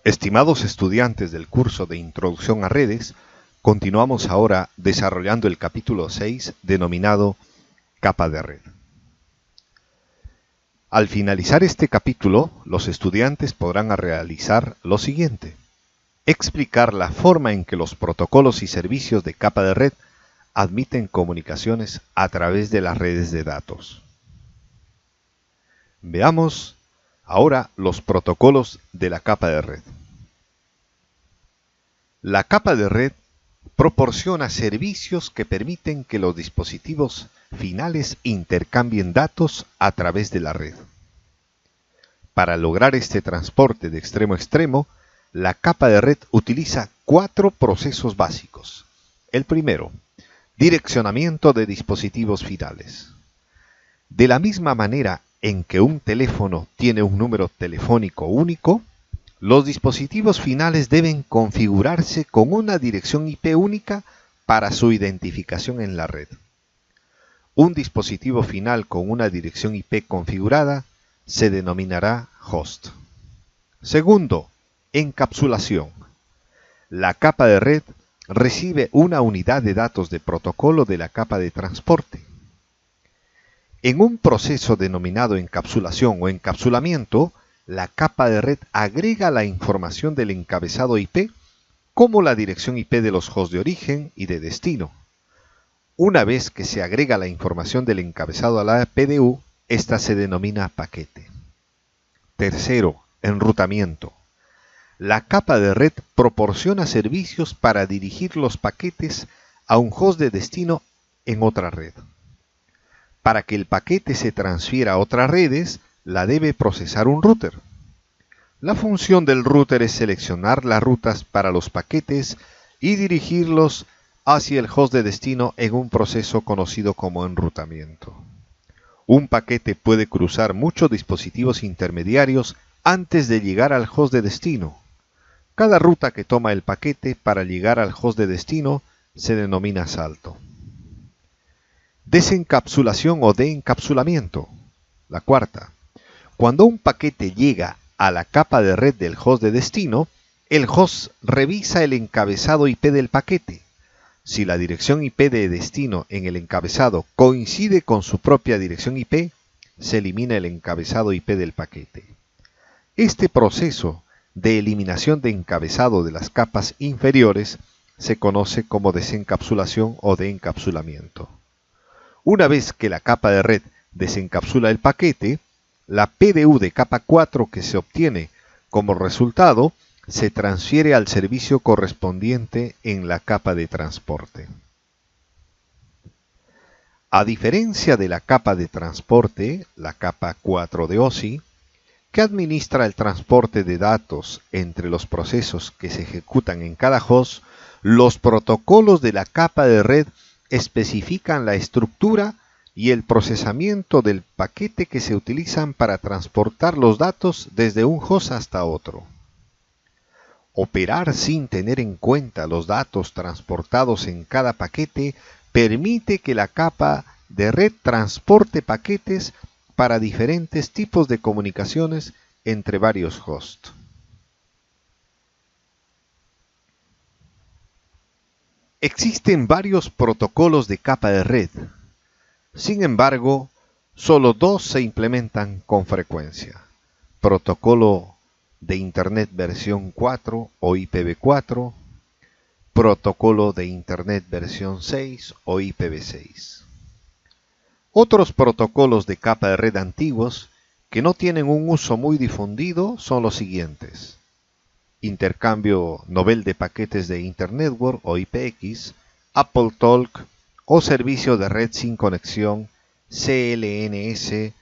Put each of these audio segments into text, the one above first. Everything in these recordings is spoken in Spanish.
Estimados estudiantes del curso de Introducción a Redes, continuamos ahora desarrollando el capítulo 6 denominado Capa de red. Al finalizar este capítulo, los estudiantes podrán realizar lo siguiente: explicar la forma en que los protocolos y servicios de capa de red admiten comunicaciones a través de las redes de datos. Veamos ahora los protocolos de la capa de red. La capa de red proporciona servicios que permiten que los dispositivos finales intercambien datos a través de la red. Para lograr este transporte de extremo a extremo, la capa de red utiliza 4 procesos básicos. El primero, direccionamiento de dispositivos finales. De la misma manera en que un teléfono tiene un número telefónico único, los dispositivos finales deben configurarse con una dirección IP única para su identificación en la red. Un dispositivo final con una dirección IP configurada se denominará host. Segundo, encapsulación. La capa de red recibe una unidad de datos de protocolo de la capa de transporte. En un proceso denominado encapsulación o encapsulamiento, la capa de red agrega la información del encabezado IP como la dirección IP de los hosts de origen y de destino. Una vez que se agrega la información del encabezado a la PDU, esta se denomina paquete. Tercero, enrutamiento. La capa de red proporciona servicios para dirigir los paquetes a un host de destino en otra red. Para que el paquete se transfiera a otras redes, la debe procesar un router. La función del router es seleccionar las rutas para los paquetes y dirigirlos hacia el host de destino en un proceso conocido como enrutamiento. Un paquete puede cruzar muchos dispositivos intermediarios antes de llegar al host de destino. Cada ruta que toma el paquete para llegar al host de destino se denomina salto. Desencapsulación o deencapsulamiento. La cuarta. Cuando un paquete llega a la capa de red del host de destino, el host revisa el encabezado IP del paquete. Si la dirección IP de destino en el encabezado coincide con su propia dirección IP, se elimina el encabezado IP del paquete. Este proceso de eliminación de encabezado de las capas inferiores se conoce como desencapsulación o deencapsulamiento. Una vez que la capa de red desencapsula el paquete, la PDU de capa 4 que se obtiene como resultado se transfiere al servicio correspondiente en la capa de transporte. A diferencia de la capa de transporte, la capa 4 de OSI, que administra el transporte de datos entre los procesos que se ejecutan en cada host, los protocolos de la capa de red especifican la estructura y el procesamiento del paquete que se utilizan para transportar los datos desde un host hasta otro. Operar sin tener en cuenta los datos transportados en cada paquete permite que la capa de red transporte paquetes para diferentes tipos de comunicaciones entre varios hosts. Existen varios protocolos de capa de red. Sin embargo, solo 2 se implementan con frecuencia: protocolo de Internet versión 4 o IPv4, protocolo de Internet versión 6 o IPv6. Otros protocolos de capa de red antiguos que no tienen un uso muy difundido son los siguientes: intercambio novel de paquetes de Internetwork o IPX, AppleTalk o servicio de red sin conexión CLNS/DECnet.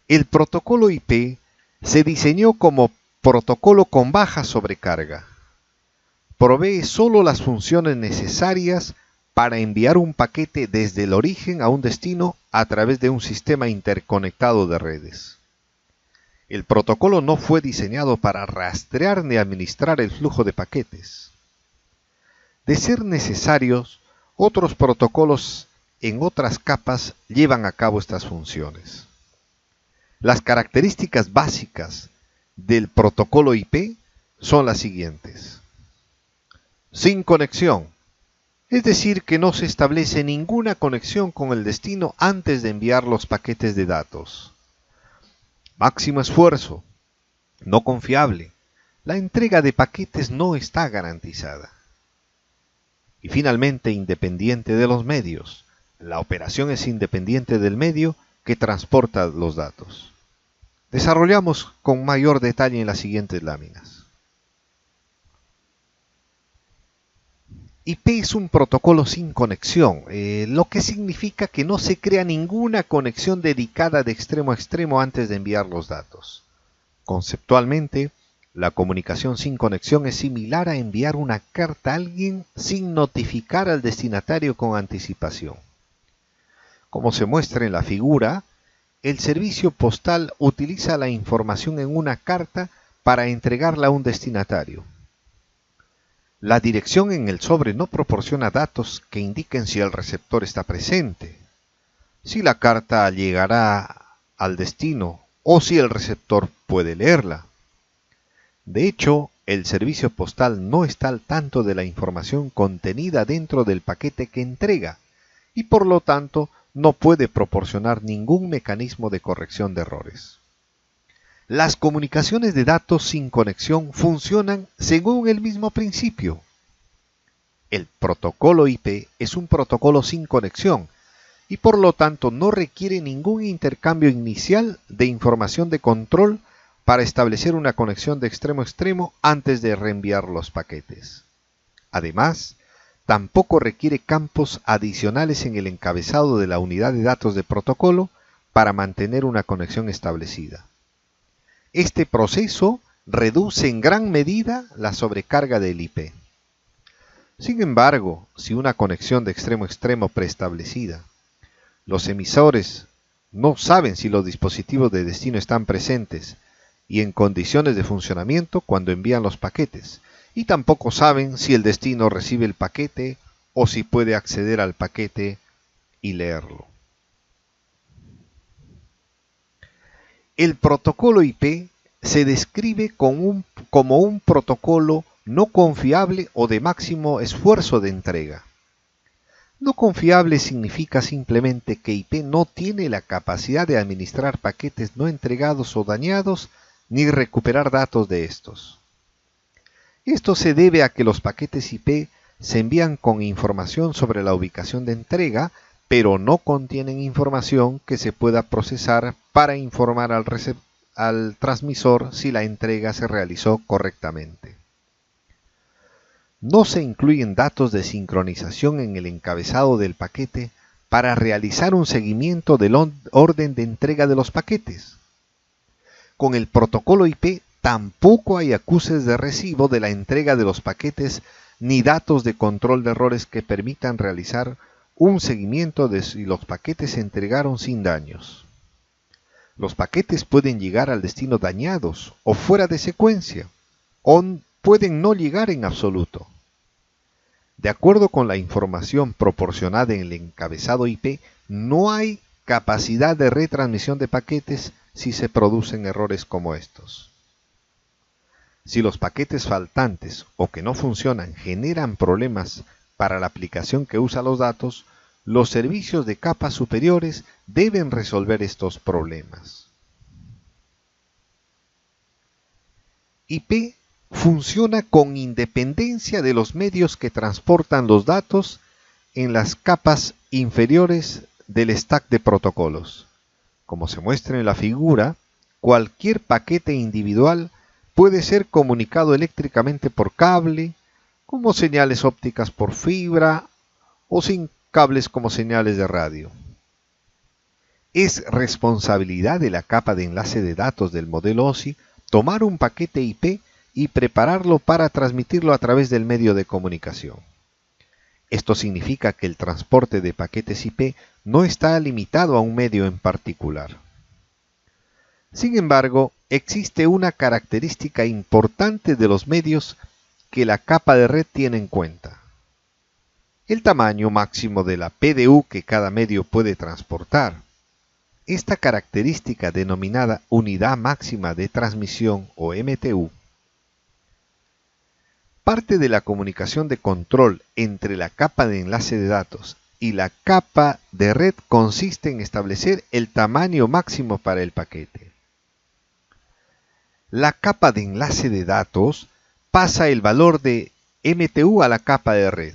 El protocolo IP se diseñó como protocolo con baja sobrecarga. Provee solo las funciones necesarias para enviar un paquete desde el origen a un destino a través de un sistema interconectado de redes. El protocolo no fue diseñado para rastrear ni administrar el flujo de paquetes. De ser necesarios, otros protocolos en otras capas llevan a cabo estas funciones. Las características básicas del protocolo IP son las siguientes. Sin conexión, es decir, que no se establece ninguna conexión con el destino antes de enviar los paquetes de datos. Máximo esfuerzo, no confiable. La entrega de paquetes no está garantizada. Y finalmente, independiente de los medios. La operación es independiente del medio que transporta los datos. Desarrollamos con mayor detalle en las siguientes láminas. IP es un protocolo sin conexión, lo que significa que no se crea ninguna conexión dedicada de extremo a extremo antes de enviar los datos. Conceptualmente, la comunicación sin conexión es similar a enviar una carta a alguien sin notificar al destinatario con anticipación. Como se muestra en la figura, el servicio postal utiliza la información en una carta para entregarla a un destinatario. La dirección en el sobre no proporciona datos que indiquen si el receptor está presente, si la carta llegará al destino o si el receptor puede leerla. De hecho, el servicio postal no está al tanto de la información contenida dentro del paquete que entrega y por lo tanto no puede proporcionar ningún mecanismo de corrección de errores. Las comunicaciones de datos sin conexión funcionan según el mismo principio. El protocolo IP es un protocolo sin conexión y por lo tanto no requiere ningún intercambio inicial de información de control para establecer una conexión de extremo a extremo antes de reenviar los paquetes. Además, tampoco requiere campos adicionales en el encabezado de la unidad de datos de protocolo para mantener una conexión establecida. Este proceso reduce en gran medida la sobrecarga del IP. Sin embargo, si una conexión de extremo a extremo preestablecida, los emisores no saben si los dispositivos de destino están presentes y en condiciones de funcionamiento cuando envían los paquetes, y tampoco saben si el destino recibe el paquete o si puede acceder al paquete y leerlo. El protocolo IP se describe como un protocolo no confiable o de máximo esfuerzo de entrega. No confiable significa simplemente que IP no tiene la capacidad de administrar paquetes no entregados o dañados ni recuperar datos de estos. Esto se debe a que los paquetes IP se envían con información sobre la ubicación de entrega, pero no contienen información que se pueda procesar para informar al transmisor si la entrega se realizó correctamente. No se incluyen datos de sincronización en el encabezado del paquete para realizar un seguimiento del orden de entrega de los paquetes. Con el protocolo IP tampoco hay acuses de recibo de la entrega de los paquetes ni datos de control de errores que permitan realizar un seguimiento de si los paquetes se entregaron sin daños. Los paquetes pueden llegar al destino dañados o fuera de secuencia, o pueden no llegar en absoluto. De acuerdo con la información proporcionada en el encabezado IP, no hay capacidad de retransmisión de paquetes si se producen errores como estos. Si los paquetes faltantes o que no funcionan generan problemas para la aplicación que usa los datos, los servicios de capas superiores deben resolver estos problemas. IP funciona con independencia de los medios que transportan los datos en las capas inferiores del stack de protocolos. Como se muestra en la figura, cualquier paquete individual puede ser comunicado eléctricamente por cable, como señales ópticas por fibra o sin cables como señales de radio. Es responsabilidad de la capa de enlace de datos del modelo OSI tomar un paquete IP y prepararlo para transmitirlo a través del medio de comunicación. Esto significa que el transporte de paquetes IP no está limitado a un medio en particular. Sin embargo, existe una característica importante de los medios que la capa de red tiene en cuenta: el tamaño máximo de la PDU que cada medio puede transportar. Esta característica denominada unidad máxima de transmisión o MTU parte de la comunicación de control entre la capa de enlace de datos y la capa de red consiste en establecer el tamaño máximo para el paquete. La capa de enlace de datos pasa el valor de MTU a la capa de red.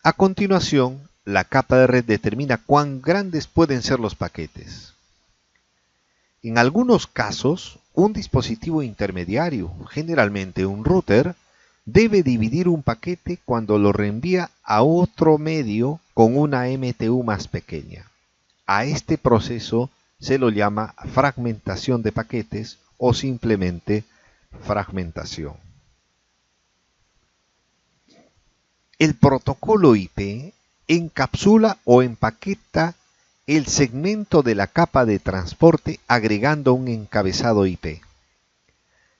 A continuación, la capa de red determina cuán grandes pueden ser los paquetes. En algunos casos, un dispositivo intermediario, generalmente un router, debe dividir un paquete cuando lo reenvía a otro medio con una MTU más pequeña. A este proceso se lo llama fragmentación de paquetes o simplemente fragmentación. El protocolo IP encapsula o empaqueta el segmento de la capa de transporte agregando un encabezado IP.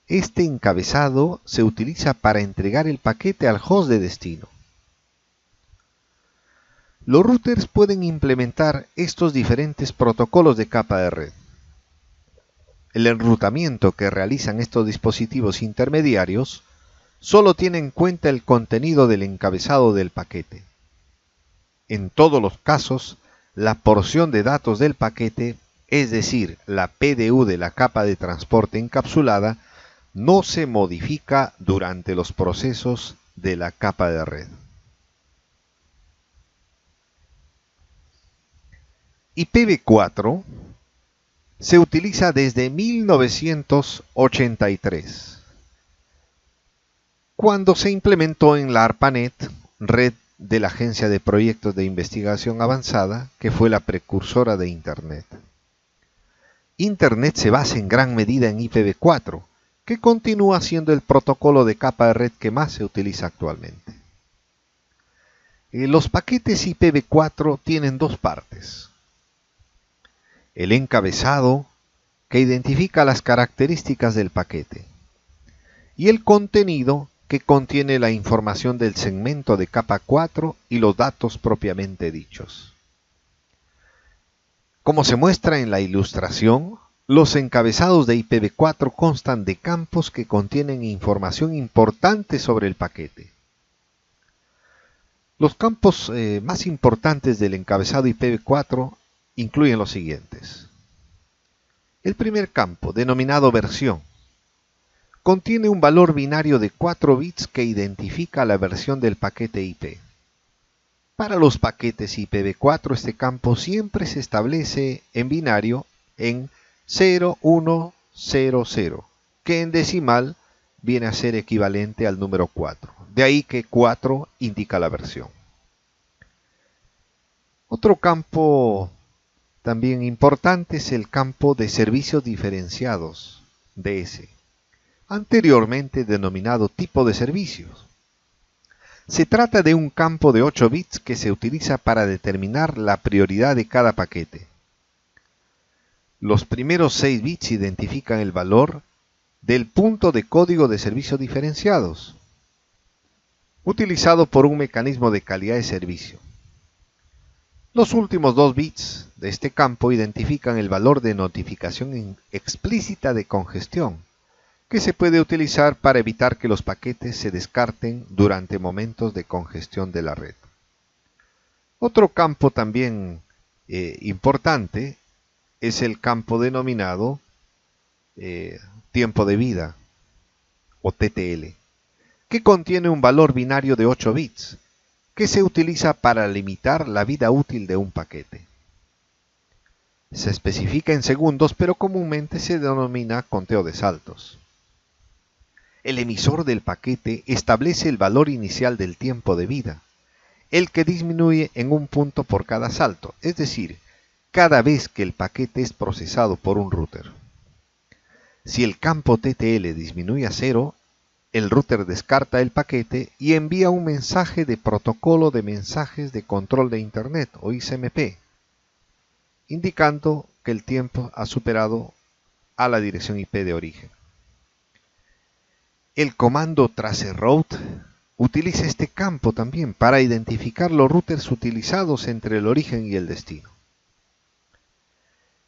Este encabezado se utiliza para entregar el paquete al host de destino. Los routers pueden implementar estos diferentes protocolos de capa de red. El enrutamiento que realizan estos dispositivos intermediarios solo tiene en cuenta el contenido del encabezado del paquete. En todos los casos, la porción de datos del paquete, es decir, la PDU de la capa de transporte encapsulada, no se modifica durante los procesos de la capa de red. IPv4 se utiliza desde 1983, cuando se implementó en la ARPANET, red de la Agencia de Proyectos de Investigación Avanzada, que fue la precursora de Internet. Internet se basa en gran medida en IPv4, que continúa siendo el protocolo de capa de red que más se utiliza actualmente. Los paquetes IPv4 tienen dos partes. El encabezado, que identifica las características del paquete, y el contenido, que contiene la información del segmento de capa 4 y los datos propiamente dichos. Como se muestra en la ilustración, los encabezados de IPv4 constan de campos que contienen información importante sobre el paquete. Los campos más importantes del encabezado IPv4 incluyen los siguientes. El primer campo, denominado versión, contiene un valor binario de 4 bits que identifica la versión del paquete IP. Para los paquetes IPv4 este campo siempre se establece en binario en 0100, que en decimal viene a ser equivalente al número 4. De ahí que 4 indica la versión. Otro campo también importante es el campo de servicios diferenciados, DS, anteriormente denominado tipo de servicios. Se trata de un campo de 8 bits que se utiliza para determinar la prioridad de cada paquete. Los primeros 6 bits identifican el valor del punto de código de servicios diferenciados, utilizado por un mecanismo de calidad de servicio. Los últimos 2 bits de este campo identifican el valor de notificación explícita de congestión, que se puede utilizar para evitar que los paquetes se descarten durante momentos de congestión de la red. Otro campo también importante es el campo denominado tiempo de vida, o TTL, que contiene un valor binario de 8 bits, que se utiliza para limitar la vida útil de un paquete. Se especifica en segundos, pero comúnmente se denomina conteo de saltos. El emisor del paquete establece el valor inicial del tiempo de vida, el que disminuye en un punto por cada salto, es decir, cada vez que el paquete es procesado por un router. Si el campo TTL disminuye a 0, el router descarta el paquete y envía un mensaje de protocolo de mensajes de control de Internet o ICMP, indicando que el tiempo ha superado a la dirección IP de origen. El comando traceroute utiliza este campo también para identificar los routers utilizados entre el origen y el destino.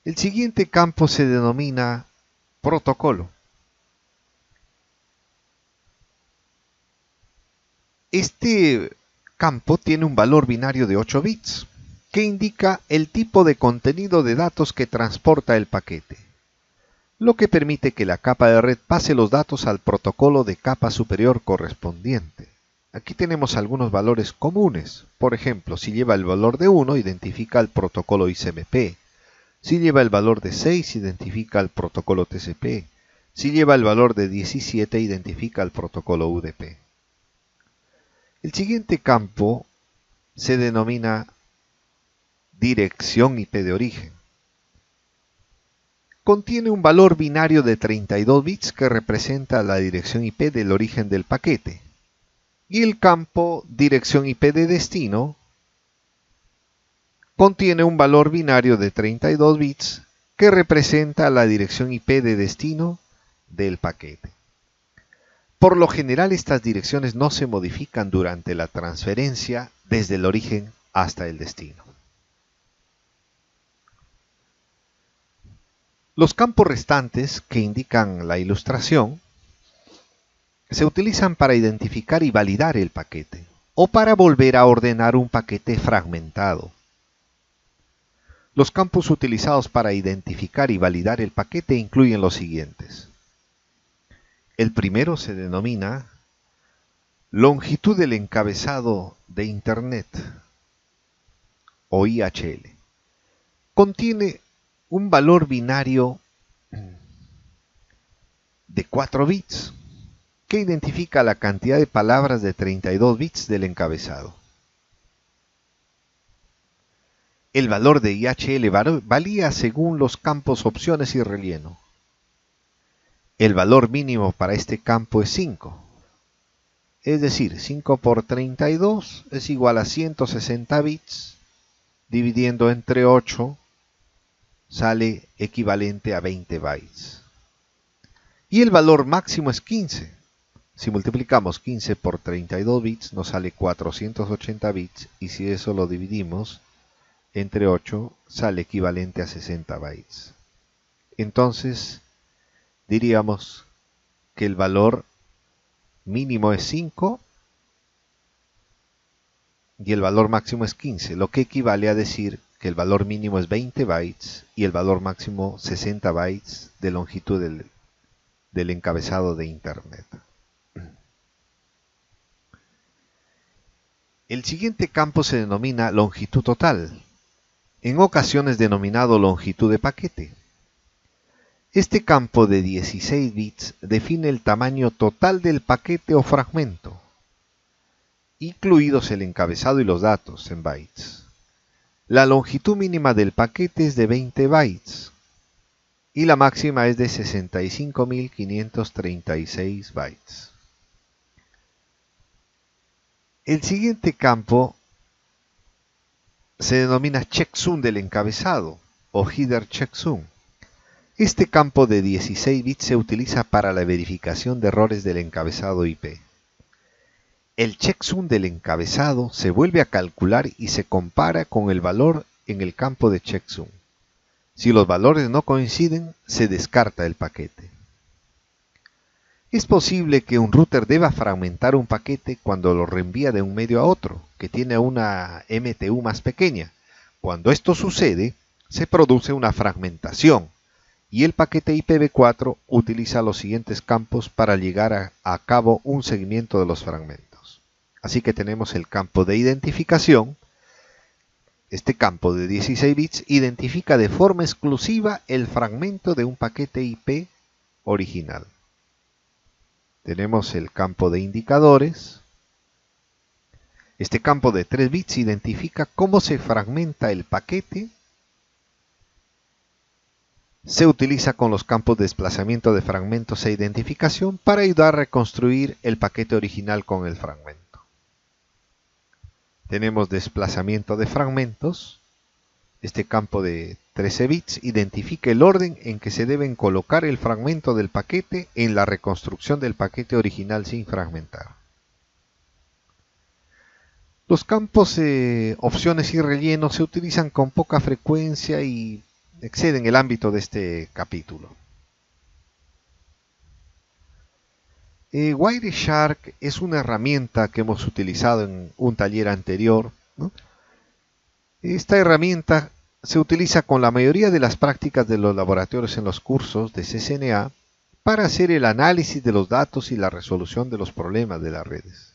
El siguiente campo se denomina protocolo. Este campo tiene un valor binario de 8 bits, que indica el tipo de contenido de datos que transporta el paquete, lo que permite que la capa de red pase los datos al protocolo de capa superior correspondiente. Aquí tenemos algunos valores comunes. Por ejemplo, si lleva el valor de 1, identifica el protocolo ICMP. Si lleva el valor de 6, identifica el protocolo TCP. Si lleva el valor de 17, identifica el protocolo UDP. El siguiente campo se denomina dirección IP de origen. Contiene un valor binario de 32 bits que representa la dirección IP del origen del paquete. Y el campo dirección IP de destino contiene un valor binario de 32 bits que representa la dirección IP de destino del paquete. Por lo general, estas direcciones no se modifican durante la transferencia desde el origen hasta el destino. Los campos restantes que indican la ilustración se utilizan para identificar y validar el paquete o para volver a ordenar un paquete fragmentado. Los campos utilizados para identificar y validar el paquete incluyen los siguientes. El primero se denomina longitud del encabezado de Internet o IHL. Contiene un valor binario de 4 bits que identifica la cantidad de palabras de 32 bits del encabezado. El valor de IHL varía según los campos opciones y relleno. El valor mínimo para este campo es 5. Es decir, 5 por 32 es igual a 160 bits, dividiendo entre 8 sale equivalente a 20 bytes. Y el valor máximo es 15. Si multiplicamos 15 por 32 bits nos sale 480 bits y si eso lo dividimos entre 8 sale equivalente a 60 bytes. Entonces diríamos que el valor mínimo es 5 y el valor máximo es 15, lo que equivale a decir que el valor mínimo es 20 bytes y el valor máximo 60 bytes de longitud del encabezado de Internet. El siguiente campo se denomina longitud total, en ocasiones denominado longitud de paquete. Este campo de 16 bits define el tamaño total del paquete o fragmento, incluidos el encabezado y los datos en bytes. La longitud mínima del paquete es de 20 bytes y la máxima es de 65.536 bytes. El siguiente campo se denomina checksum del encabezado o header checksum. Este campo de 16 bits se utiliza para la verificación de errores del encabezado IP. El checksum del encabezado se vuelve a calcular y se compara con el valor en el campo de checksum. Si los valores no coinciden, se descarta el paquete. Es posible que un router deba fragmentar un paquete cuando lo reenvía de un medio a otro, que tiene una MTU más pequeña. Cuando esto sucede, se produce una fragmentación y el paquete IPv4 utiliza los siguientes campos para llegar a cabo un seguimiento de los fragmentos. Así que tenemos el campo de identificación. Este campo de 16 bits identifica de forma exclusiva el fragmento de un paquete IP original. Tenemos el campo de indicadores. Este campo de 3 bits identifica cómo se fragmenta el paquete. Se utiliza con los campos de desplazamiento de fragmentos e identificación para ayudar a reconstruir el paquete original con el fragmento. Tenemos desplazamiento de fragmentos. Este campo de 13 bits identifica el orden en que se deben colocar el fragmento del paquete en la reconstrucción del paquete original sin fragmentar. Los campos opciones y rellenos se utilizan con poca frecuencia y exceden el ámbito de este capítulo. Wireshark es una herramienta que hemos utilizado en un taller anterior, ¿no? Esta herramienta se utiliza con la mayoría de las prácticas de los laboratorios en los cursos de CCNA para hacer el análisis de los datos y la resolución de los problemas de las redes.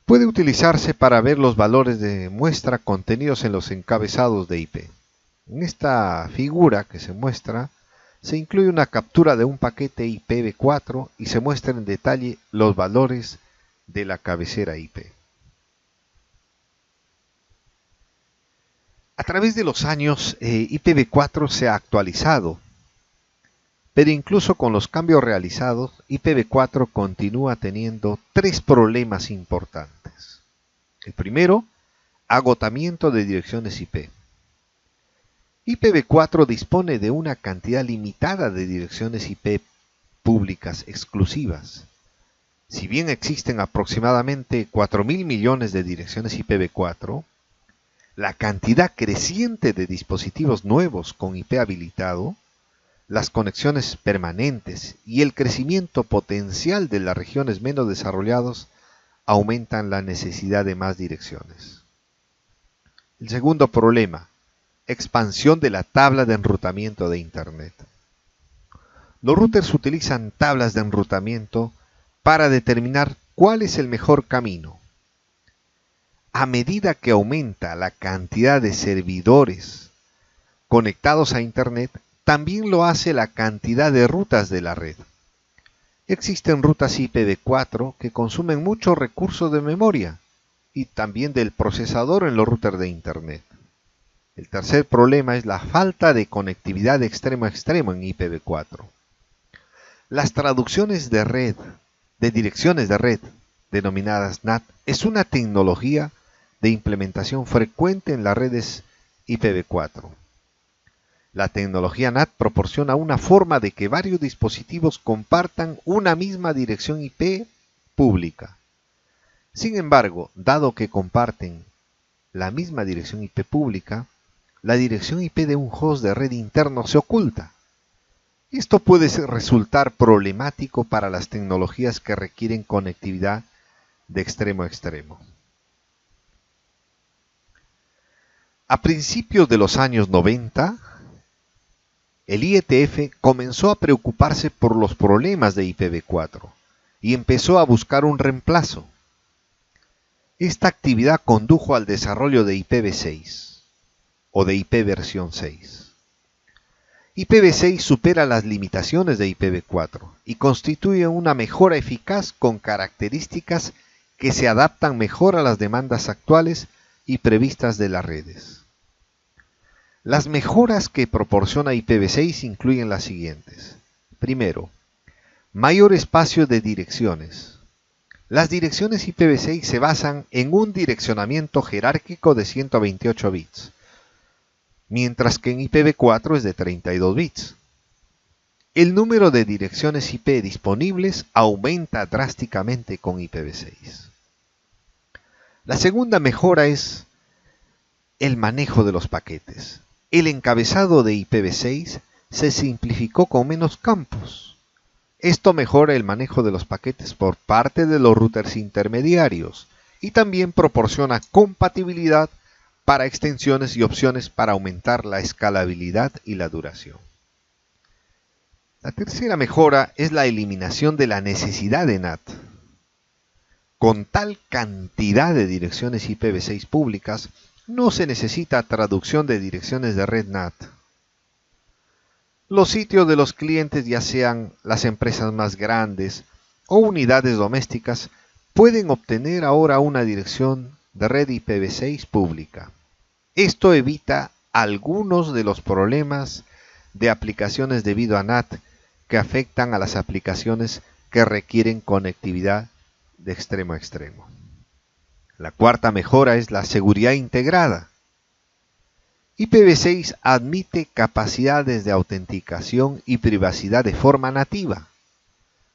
Puede utilizarse para ver los valores de muestra contenidos en los encabezados de IP. En esta figura que se muestra, se incluye una captura de un paquete IPv4 y se muestra en detalle los valores de la cabecera IP. A través de los años, IPv4 se ha actualizado, pero incluso con los cambios realizados, IPv4 continúa teniendo tres problemas importantes. El primero, agotamiento de direcciones IP. IPv4 dispone de una cantidad limitada de direcciones IP públicas exclusivas. Si bien existen aproximadamente 4.000 millones de direcciones IPv4, la cantidad creciente de dispositivos nuevos con IP habilitado, las conexiones permanentes y el crecimiento potencial de las regiones menos desarrolladas aumentan la necesidad de más direcciones. El segundo problema, expansión de la tabla de enrutamiento de Internet. Los routers utilizan tablas de enrutamiento para determinar cuál es el mejor camino. A medida que aumenta la cantidad de servidores conectados a Internet, también lo hace la cantidad de rutas de la red. Existen rutas IPv4 que consumen muchos recursos de memoria y también del procesador en los routers de Internet. El tercer problema es la falta de conectividad de extremo a extremo en IPv4. Las traducciones de red, de direcciones de red, denominadas NAT, es una tecnología de implementación frecuente en las redes IPv4. La tecnología NAT proporciona una forma de que varios dispositivos compartan una misma dirección IP pública. Sin embargo, dado que comparten la misma dirección IP pública, la dirección IP de un host de red interno se oculta. Esto puede resultar problemático para las tecnologías que requieren conectividad de extremo a extremo. A principios de los años 90, el IETF comenzó a preocuparse por los problemas de IPv4 y empezó a buscar un reemplazo. Esta actividad condujo al desarrollo de IPv6 o de IP versión 6. IPv6 supera las limitaciones de IPv4 y constituye una mejora eficaz con características que se adaptan mejor a las demandas actuales y previstas de las redes. Las mejoras que proporciona IPv6 incluyen las siguientes. Primero, mayor espacio de direcciones. Las direcciones IPv6 se basan en un direccionamiento jerárquico de 128 bits, mientras que en IPv4 es de 32 bits. El número de direcciones IP disponibles aumenta drásticamente con IPv6. La segunda mejora es el manejo de los paquetes. El encabezado de IPv6 se simplificó con menos campos. Esto mejora el manejo de los paquetes por parte de los routers intermediarios y también proporciona compatibilidad para extensiones y opciones para aumentar la escalabilidad y la duración. La tercera mejora es la eliminación de la necesidad de NAT. Con tal cantidad de direcciones IPv6 públicas, no se necesita traducción de direcciones de red NAT. Los sitios de los clientes, ya sean las empresas más grandes o unidades domésticas, pueden obtener ahora una dirección de red IPv6 pública. Esto evita algunos de los problemas de aplicaciones debido a NAT que afectan a las aplicaciones que requieren conectividad de extremo a extremo. La cuarta mejora es la seguridad integrada. IPv6 admite capacidades de autenticación y privacidad de forma nativa.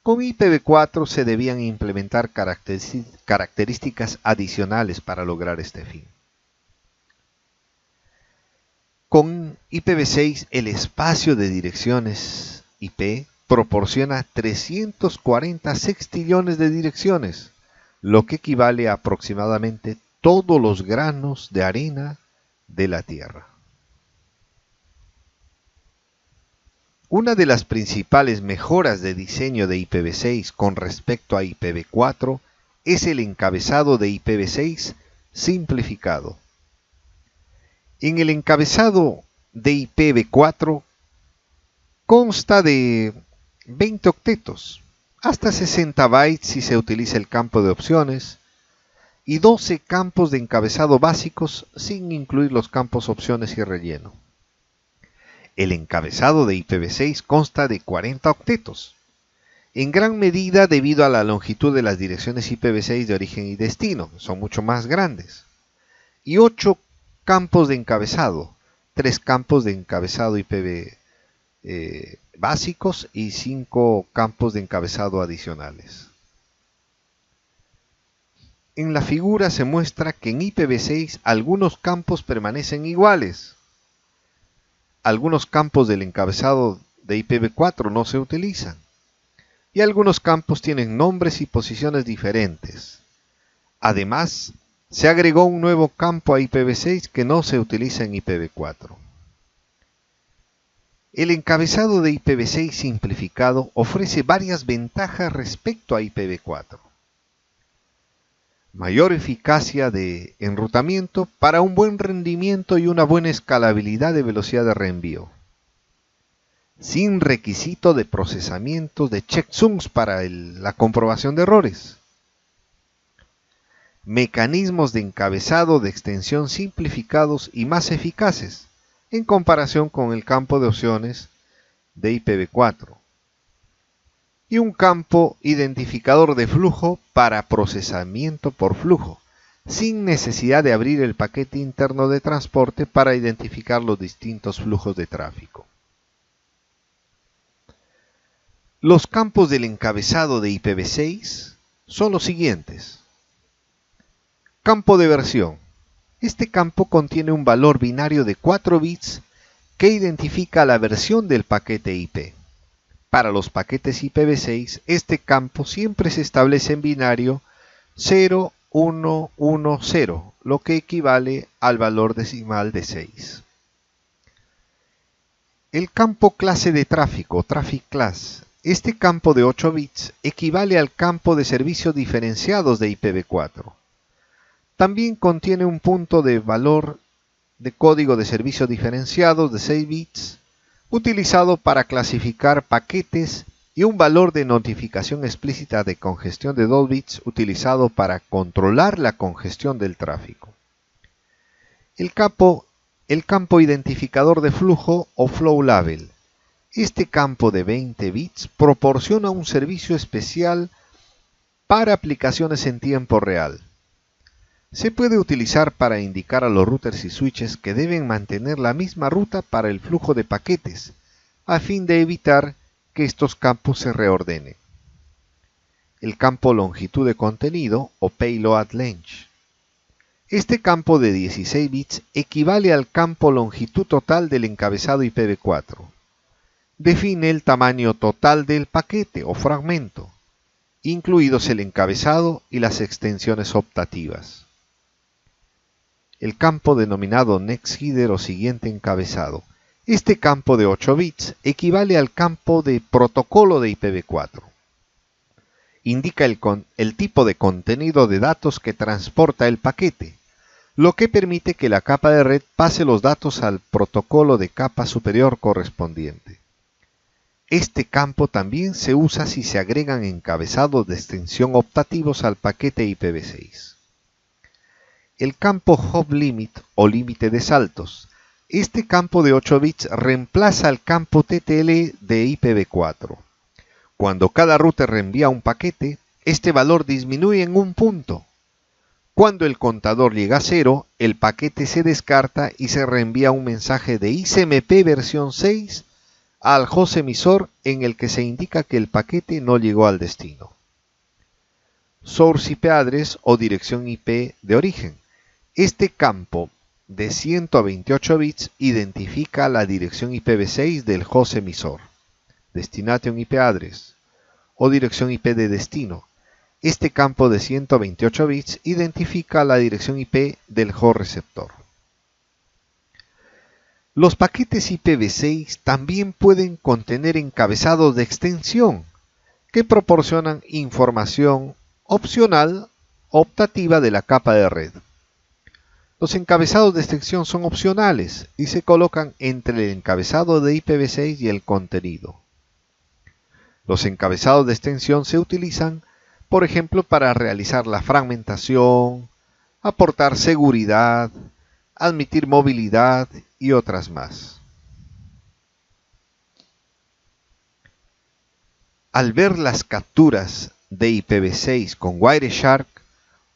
Con IPv4 se debían implementar características adicionales para lograr este fin. Con IPv6 el espacio de direcciones IP proporciona 340 sextillones de direcciones, lo que equivale a aproximadamente todos los granos de arena de la Tierra. Una de las principales mejoras de diseño de IPv6 con respecto a IPv4 es el encabezado de IPv6 simplificado. En el encabezado de IPv4 consta de 20 octetos, hasta 60 bytes si se utiliza el campo de opciones, y 12 campos de encabezado básicos sin incluir los campos opciones y relleno. El encabezado de IPv6 consta de 40 octetos, en gran medida debido a la longitud de las direcciones IPv6 de origen y destino, son mucho más grandes, y 8 campos de encabezado, 3 campos de encabezado IPv básicos y 5 campos de encabezado adicionales. En la figura se muestra que en IPv6 algunos campos permanecen iguales. Algunos campos del encabezado de IPv4 no se utilizan. Y algunos campos tienen nombres y posiciones diferentes. Además, se agregó un nuevo campo a IPv6 que no se utiliza en IPv4. El encabezado de IPv6 simplificado ofrece varias ventajas respecto a IPv4. Mayor eficacia de enrutamiento para un buen rendimiento y una buena escalabilidad de velocidad de reenvío. Sin requisito de procesamiento de checksums para la comprobación de errores. Mecanismos de encabezado de extensión simplificados y más eficaces en comparación con el campo de opciones de IPv4. Y un campo identificador de flujo para procesamiento por flujo, sin necesidad de abrir el paquete interno de transporte para identificar los distintos flujos de tráfico. Los campos del encabezado de IPv6 son los siguientes. Campo de versión. Este campo contiene un valor binario de 4 bits que identifica la versión del paquete IP. Para los paquetes IPv6, este campo siempre se establece en binario 0110, lo que equivale al valor decimal de 6. El campo clase de tráfico, Traffic Class. Este campo de 8 bits equivale al campo de servicios diferenciados de IPv4. También contiene un punto de valor de código de servicios diferenciados de 6 bits, utilizado para clasificar paquetes, y un valor de notificación explícita de congestión de 2 bits utilizado para controlar la congestión del tráfico. El campo identificador de flujo o flow label. Este campo de 20 bits proporciona un servicio especial para aplicaciones en tiempo real. Se puede utilizar para indicar a los routers y switches que deben mantener la misma ruta para el flujo de paquetes, a fin de evitar que estos campos se reordenen. El campo longitud de contenido o payload length. Este campo de 16 bits equivale al campo longitud total del encabezado IPv4. Define el tamaño total del paquete o fragmento, incluidos el encabezado y las extensiones optativas. El campo denominado next header o siguiente encabezado. Este campo de 8 bits equivale al campo de protocolo de IPv4. Indica el tipo de contenido de datos que transporta el paquete, lo que permite que la capa de red pase los datos al protocolo de capa superior correspondiente. Este campo también se usa si se agregan encabezados de extensión optativos al paquete IPv6. El campo hop limit o límite de saltos. Este campo de 8 bits reemplaza al campo TTL de IPv4. Cuando cada router reenvía un paquete, este valor disminuye en un punto. Cuando el contador llega a 0, el paquete se descarta y se reenvía un mensaje de ICMP versión 6 al host emisor en el que se indica que el paquete no llegó al destino. Source IP address o dirección IP de origen. Este campo de 128 bits identifica la dirección IPv6 del host emisor, Destination IP Address, o dirección IP de destino. Este campo de 128 bits identifica la dirección IP del host receptor. Los paquetes IPv6 también pueden contener encabezados de extensión que proporcionan información opcional optativa de la capa de red. Los encabezados de extensión son opcionales y se colocan entre el encabezado de IPv6 y el contenido. Los encabezados de extensión se utilizan, por ejemplo, para realizar la fragmentación, aportar seguridad, admitir movilidad y otras más. Al ver las capturas de IPv6 con Wireshark,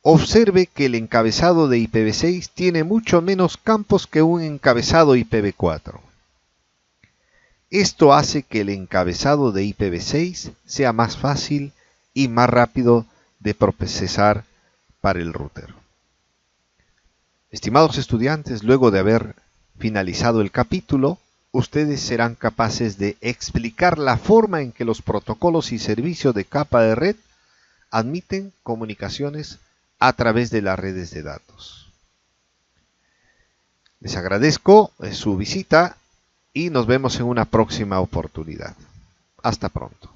observe que el encabezado de IPv6 tiene mucho menos campos que un encabezado IPv4. Esto hace que el encabezado de IPv6 sea más fácil y más rápido de procesar para el router. Estimados estudiantes, luego de haber finalizado el capítulo, ustedes serán capaces de explicar la forma en que los protocolos y servicios de capa de red admiten comunicaciones a través de las redes de datos. Les agradezco su visita y nos vemos en una próxima oportunidad. Hasta pronto.